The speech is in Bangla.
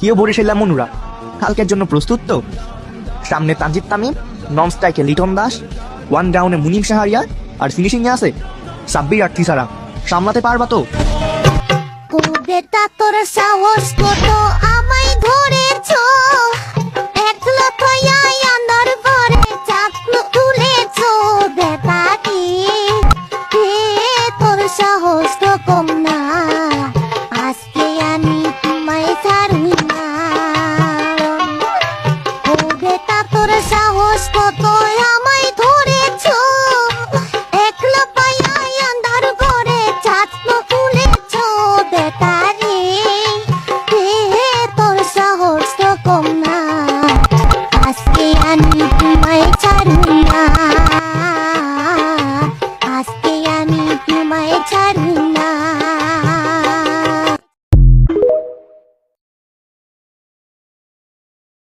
কিও বরিশাল্লা মনুরা কালকের জন্য প্রস্তুত তো? সামনে তানজিদ তামিম, নন স্ট্রাইকে লিটন দাস, ওয়ান ডাউনে মুনিম শাহরিয়া, আর ফিনিশিং এ আছে সাব্বির আর থিসারা। সামলাতে পারবা তো? বেটা তোর সাহস কত আমায় ধরেছ, একলা থইয়া আন্ধার ঘরে চাকু তুলেছ। বেটা কি তোর সাহস তো কম না, আজকে আমি তোমায় ছাড়ুই না। ও বেটা তোর সাহস কত আমায় ধরেছ, একলা পাইয়া আন্ধার ঘরে চাকু তুলেছ। বেটা রে তোর সাহস